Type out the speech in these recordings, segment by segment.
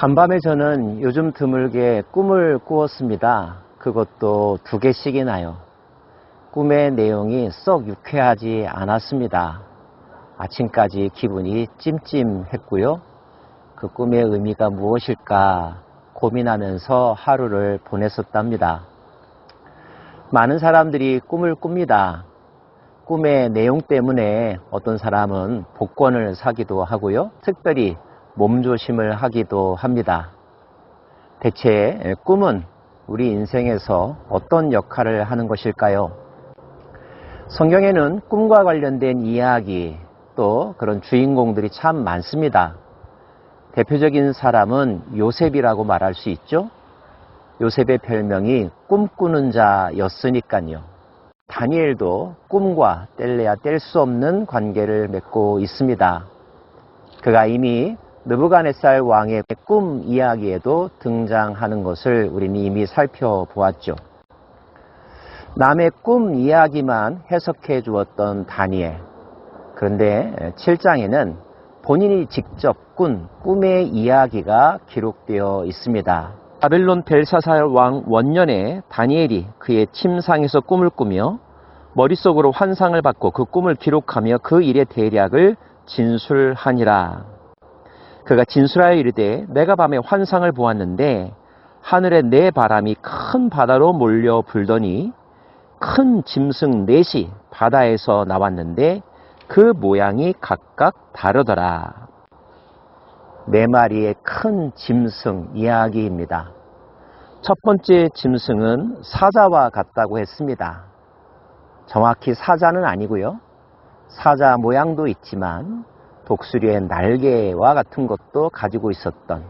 간밤에 저는 요즘 드물게 꿈을 꾸었습니다. 그것도 2개씩이나요. 꿈의 내용이 썩 유쾌하지 않았습니다. 아침까지 기분이 찜찜했고요. 그 꿈의 의미가 무엇일까 고민하면서 하루를 보냈었답니다. 많은 사람들이 꿈을 꿉니다. 꿈의 내용 때문에 어떤 사람은 복권을 사기도 하고요. 특별히 몸조심을 하기도 합니다. 대체 꿈은 우리 인생에서 어떤 역할을 하는 것일까요? 성경에는 꿈과 관련된 이야기, 또 그런 주인공들이 참 많습니다. 대표적인 사람은 요셉이라고 말할 수 있죠. 요셉의 별명이 꿈꾸는 자였으니까요. 다니엘도 꿈과 뗄래야 뗄 수 없는 관계를 맺고 있습니다. 그가 이미 느부갓네살 왕의 꿈 이야기에도 등장하는 것을 우리는 이미 살펴보았죠. 남의 꿈 이야기만 해석해 주었던 다니엘. 그런데 7장에는 본인이 직접 꾼 꿈의 이야기가 기록되어 있습니다. 바벨론 벨사살 왕 원년에 다니엘이 그의 침상에서 꿈을 꾸며 머릿속으로 환상을 받고 그 꿈을 기록하며 그 일의 대략을 진술하니라. 그가 진술하여 이르되 내가 밤에 환상을 보았는데 하늘에 네 바람이 큰 바다로 몰려 불더니 큰 짐승 넷이 바다에서 나왔는데 그 모양이 각각 다르더라. 4마리의 큰 짐승 이야기입니다. 첫 번째 짐승은 사자와 같다고 했습니다. 정확히 사자는 아니고요. 사자 모양도 있지만 독수리의 날개와 같은 것도 가지고 있었던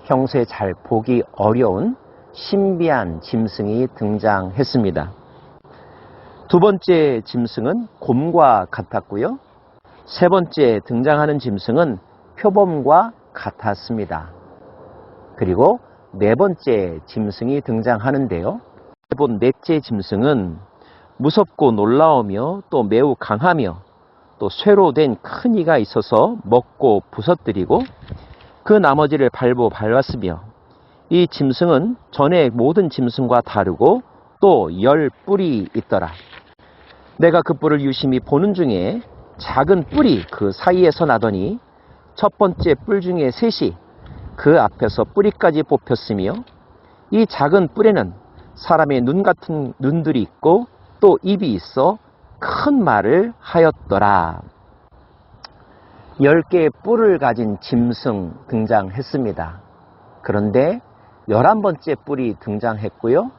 평소에 잘 보기 어려운 신비한 짐승이 등장했습니다. 두 번째 짐승은 곰과 같았고요. 세 번째 등장하는 짐승은 표범과 같았습니다. 그리고 네 번째 짐승이 등장하는데요. 넷째 짐승은 무섭고 놀라우며 또 매우 강하며 또 쇠로 된 큰 이가 있어서 먹고 부서뜨리고 그 나머지를 밟았으며 이 짐승은 전에 모든 짐승과 다르고 또 10뿔이 있더라. 내가 그 뿔을 유심히 보는 중에 작은 뿔이 그 사이에서 나더니 첫 번째 뿔 중에 셋이 그 앞에서 뿌리까지 뽑혔으며 이 작은 뿔에는 사람의 눈 같은 눈들이 있고 또 입이 있어 큰 말을 하였더라. 10개의 뿔을 가진 짐승 등장했습니다. 그런데 11번째 뿔이 등장했고요.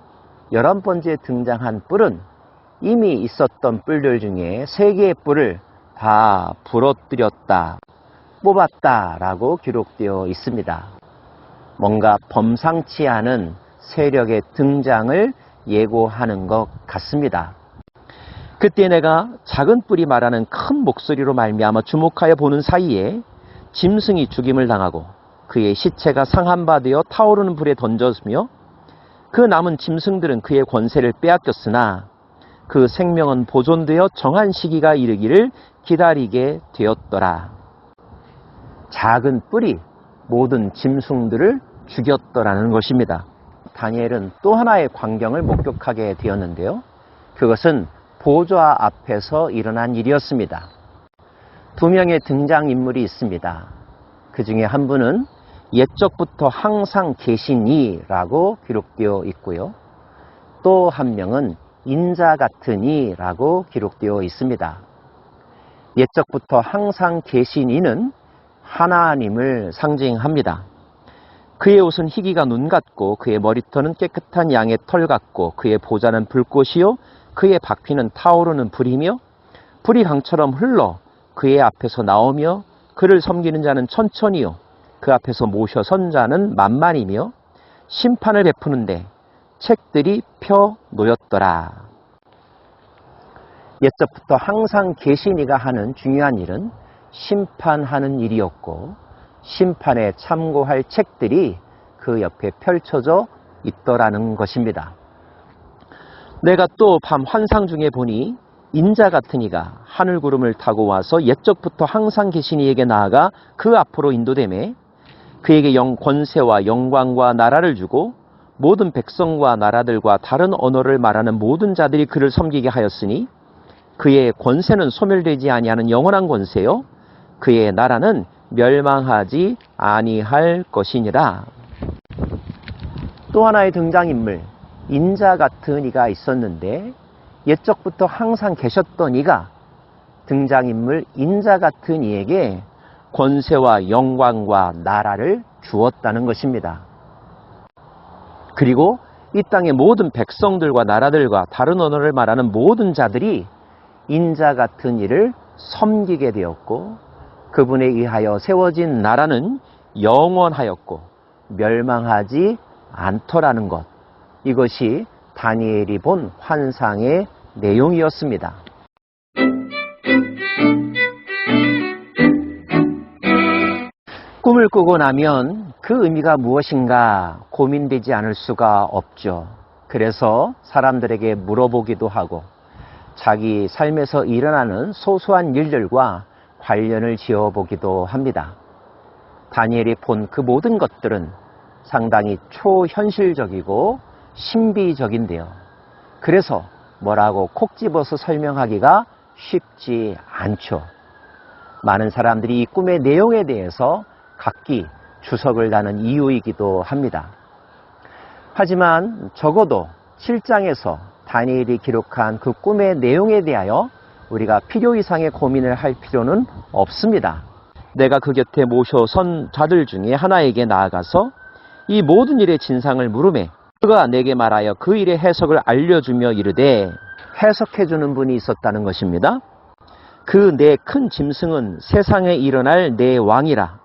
11번째 등장한 뿔은 이미 있었던 뿔들 중에 3개의 뿔을 다 부러뜨렸다, 뽑았다라고 기록되어 있습니다. 뭔가 범상치 않은 세력의 등장을 예고하는 것 같습니다. 그때 내가 작은 뿔이 말하는 큰 목소리로 말미암아 주목하여 보는 사이에 짐승이 죽임을 당하고 그의 시체가 상한 바 되어 타오르는 불에 던졌으며 그 남은 짐승들은 그의 권세를 빼앗겼으나 그 생명은 보존되어 정한 시기가 이르기를 기다리게 되었더라. 작은 뿔이 모든 짐승들을 죽였더라는 것입니다. 다니엘은 또 하나의 광경을 목격하게 되었는데요. 그것은 보좌 앞에서 일어난 일이었습니다. 2명의 등장인물이 있습니다. 그 중에 한 분은 옛적부터 항상 계신 이라고 기록되어 있고요. 또 한 명은 인자 같은 이라고 기록되어 있습니다. 옛적부터 항상 계신 이는 하나님을 상징합니다. 그의 옷은 희기가 눈 같고 그의 머리털은 깨끗한 양의 털 같고 그의 보좌는 불꽃이요 그의 바퀴는 타오르는 불이며 불이 강처럼 흘러 그의 앞에서 나오며 그를 섬기는 자는 천천히요 그 앞에서 모셔 선 자는 만만이며 심판을 베푸는데 책들이 펴 놓였더라. 옛적부터 항상 계신 이가 하는 중요한 일은 심판하는 일이었고 심판에 참고할 책들이 그 옆에 펼쳐져 있더라는 것입니다. 내가 또 밤 환상 중에 보니 인자 같은 이가 하늘 구름을 타고 와서 옛적부터 항상 계신 이에게 나아가 그 앞으로 인도되매 그에게 권세와 영광과 나라를 주고 모든 백성과 나라들과 다른 언어를 말하는 모든 자들이 그를 섬기게 하였으니 그의 권세는 소멸되지 아니하는 영원한 권세요 그의 나라는 멸망하지 아니할 것이니라. 또 하나의 등장인물, 인자 같은 이가 있었는데 옛적부터 항상 계셨던 이가 등장인물 인자 같은 이에게 권세와 영광과 나라를 주었다는 것입니다. 그리고 이 땅의 모든 백성들과 나라들과 다른 언어를 말하는 모든 자들이 인자 같은 이를 섬기게 되었고 그분에 의하여 세워진 나라는 영원하였고 멸망하지 않더라는 것. 이것이 다니엘이 본 환상의 내용이었습니다. 꿈을 꾸고 나면 그 의미가 무엇인가 고민되지 않을 수가 없죠. 그래서 사람들에게 물어보기도 하고 자기 삶에서 일어나는 소소한 일들과 관련을 지어보기도 합니다. 다니엘이 본 그 모든 것들은 상당히 초현실적이고 신비적인데요. 그래서 뭐라고 콕 집어서 설명하기가 쉽지 않죠. 많은 사람들이 이 꿈의 내용에 대해서 각기 주석을 다는 이유이기도 합니다. 하지만 적어도 7장에서 다니엘이 기록한 그 꿈의 내용에 대하여 우리가 필요 이상의 고민을 할 필요는 없습니다. 내가 그 곁에 모셔선 자들 중에 하나에게 나아가서 이 모든 일의 진상을 물으매 그가 내게 말하여 그 일의 해석을 알려주며 이르되 해석해주는 분이 있었다는 것입니다. 그 내 큰 짐승은 세상에 일어날 내 왕이라.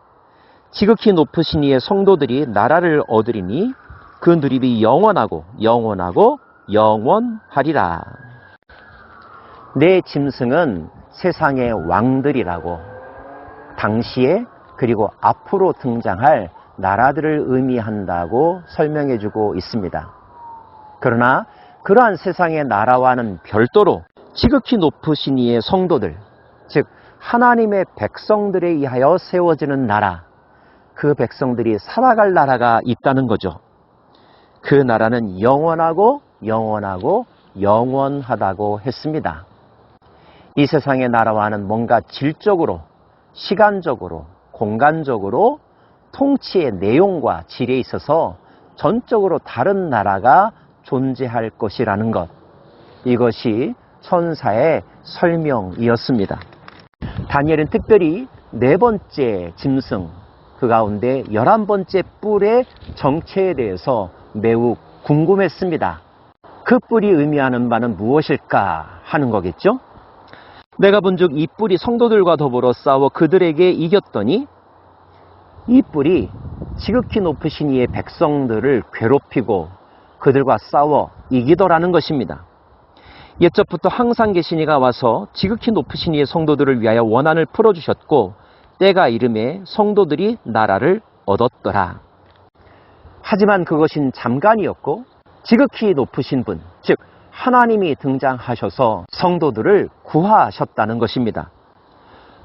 지극히 높으신 이의 성도들이 나라를 얻으리니 그 누립이 영원하고 영원하고 영원하리라. 내 짐승은 세상의 왕들이라고 당시에 그리고 앞으로 등장할 나라들을 의미한다고 설명해주고 있습니다. 그러나 그러한 세상의 나라와는 별도로 지극히 높으신 이의 성도들, 즉 하나님의 백성들에 의하여 세워지는 나라, 그 백성들이 살아갈 나라가 있다는 거죠. 그 나라는 영원하고 영원하고 영원하다고 했습니다. 이 세상의 나라와는 뭔가 질적으로, 시간적으로, 공간적으로 통치의 내용과 질에 있어서 전적으로 다른 나라가 존재할 것이라는 것. 이것이 천사의 설명이었습니다. 다니엘은 특별히 4번째 짐승, 그 가운데 11번째 뿔의 정체에 대해서 매우 궁금했습니다. 그 뿔이 의미하는 바는 무엇일까 하는 거겠죠? 내가 본즉 이 뿔이 성도들과 더불어 싸워 그들에게 이겼더니 이 뿔이 지극히 높으신 이의 백성들을 괴롭히고 그들과 싸워 이기더라는 것입니다. 옛적부터 항상 계신 이가 와서 지극히 높으신 이의 성도들을 위하여 원한을 풀어주셨고 때가 이름에 성도들이 나라를 얻었더라. 하지만 그것은 잠깐이었고 지극히 높으신 분, 즉 하나님이 등장하셔서 성도들을 구하셨다는 것입니다.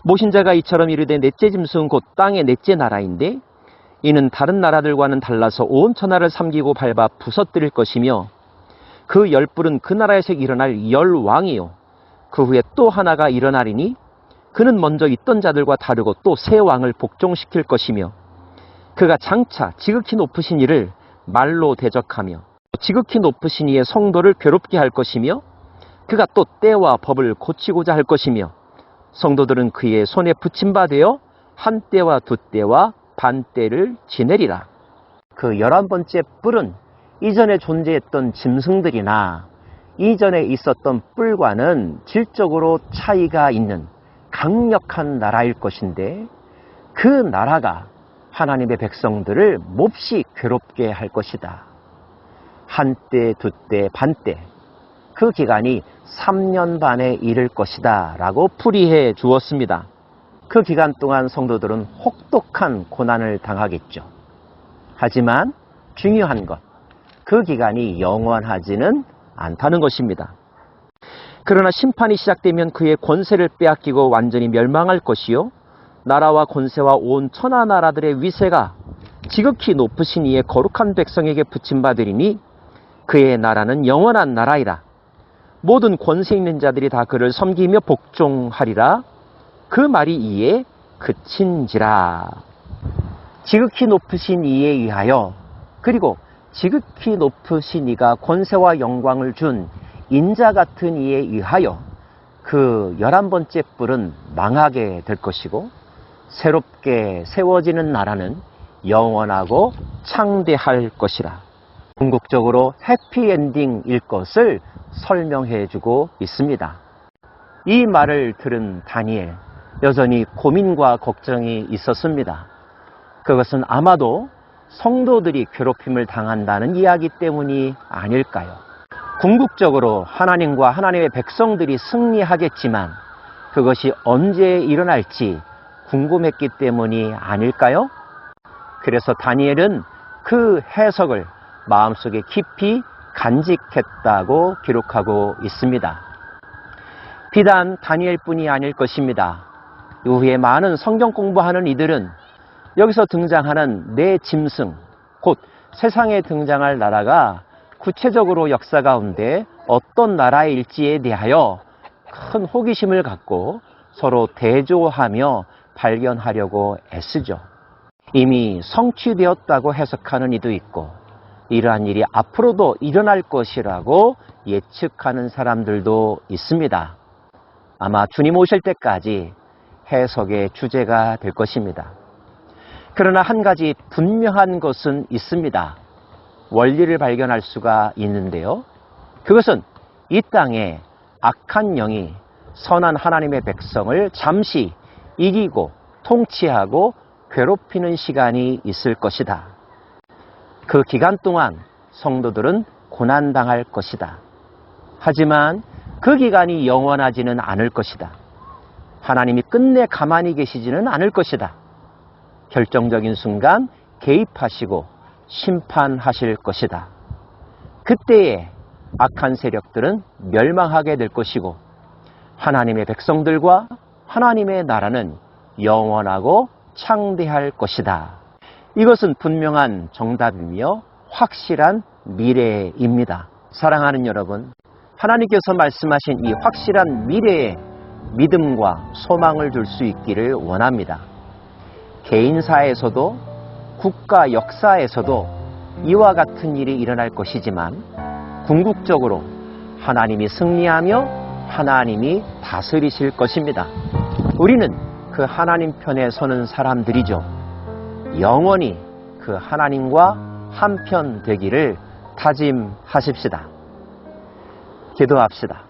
모신자가 이처럼 이르되 넷째 짐승은 곧 땅의 넷째 나라인데 이는 다른 나라들과는 달라서 온 천하를 삼키고 밟아 부서뜨릴 것이며 그 10뿔은 그 나라에서 일어날 10왕이요 그 후에 또 하나가 일어나리니 그는 먼저 있던 자들과 다르고 또 새 왕을 복종시킬 것이며 그가 장차 지극히 높으신 이를 말로 대적하며 지극히 높으신 이의 성도를 괴롭게 할 것이며 그가 또 때와 법을 고치고자 할 것이며 성도들은 그의 손에 붙임바되어 한 때와 두 때와 반 때를 지내리라. 그 11번째 뿔은 이전에 존재했던 짐승들이나 이전에 있었던 뿔과는 질적으로 차이가 있는 강력한 나라일 것인데 그 나라가 하나님의 백성들을 몹시 괴롭게 할 것이다. 한때, 두때, 반때 그 기간이 3년 반에 이를 것이다 라고 풀이해 주었습니다. 그 기간 동안 성도들은 혹독한 고난을 당하겠죠. 하지만 중요한 것, 그 기간이 영원하지는 않다는 것입니다. 그러나 심판이 시작되면 그의 권세를 빼앗기고 완전히 멸망할 것이요 나라와 권세와 온 천하 나라들의 위세가 지극히 높으신 이의 거룩한 백성에게 붙임받으리니 그의 나라는 영원한 나라이라. 모든 권세 있는 자들이 다 그를 섬기며 복종하리라. 그 말이 이에 그친지라. 지극히 높으신 이에 의하여, 그리고 지극히 높으신 이가 권세와 영광을 준 인자 같은 이에 의하여 그 11번째 뿔은 망하게 될 것이고 새롭게 세워지는 나라는 영원하고 창대할 것이라. 궁극적으로 해피엔딩일 것을 설명해 주고 있습니다. 이 말을 들은 다니엘, 여전히 고민과 걱정이 있었습니다. 그것은 아마도 성도들이 괴롭힘을 당한다는 이야기 때문이 아닐까요? 궁극적으로 하나님과 하나님의 백성들이 승리하겠지만 그것이 언제 일어날지 궁금했기 때문이 아닐까요? 그래서 다니엘은 그 해석을 마음속에 깊이 간직했다고 기록하고 있습니다. 비단 다니엘뿐이 아닐 것입니다. 이후에 많은 성경 공부하는 이들은 여기서 등장하는 네 짐승, 곧 세상에 등장할 나라가 구체적으로 역사 가운데 어떤 나라일지에 대하여 큰 호기심을 갖고 서로 대조하며 발견하려고 애쓰죠. 이미 성취되었다고 해석하는 이도 있고 이러한 일이 앞으로도 일어날 것이라고 예측하는 사람들도 있습니다. 아마 주님 오실 때까지 해석의 주제가 될 것입니다. 그러나 한 가지 분명한 것은 있습니다. 원리를 발견할 수가 있는데요. 그것은 이 땅에 악한 영이 선한 하나님의 백성을 잠시 이기고 통치하고 괴롭히는 시간이 있을 것이다. 그 기간 동안 성도들은 고난당할 것이다. 하지만 그 기간이 영원하지는 않을 것이다. 하나님이 끝내 가만히 계시지는 않을 것이다. 결정적인 순간 개입하시고 심판하실 것이다. 그때에 악한 세력들은 멸망하게 될 것이고 하나님의 백성들과 하나님의 나라는 영원하고 창대할 것이다. 이것은 분명한 정답이며 확실한 미래입니다. 사랑하는 여러분, 하나님께서 말씀하신 이 확실한 미래에 믿음과 소망을 줄 수 있기를 원합니다. 개인사에서도 국가 역사에서도 이와 같은 일이 일어날 것이지만 궁극적으로 하나님이 승리하며 하나님이 다스리실 것입니다. 우리는 그 하나님 편에 서는 사람들이죠. 영원히 그 하나님과 한편 되기를 다짐하십시다. 기도합시다.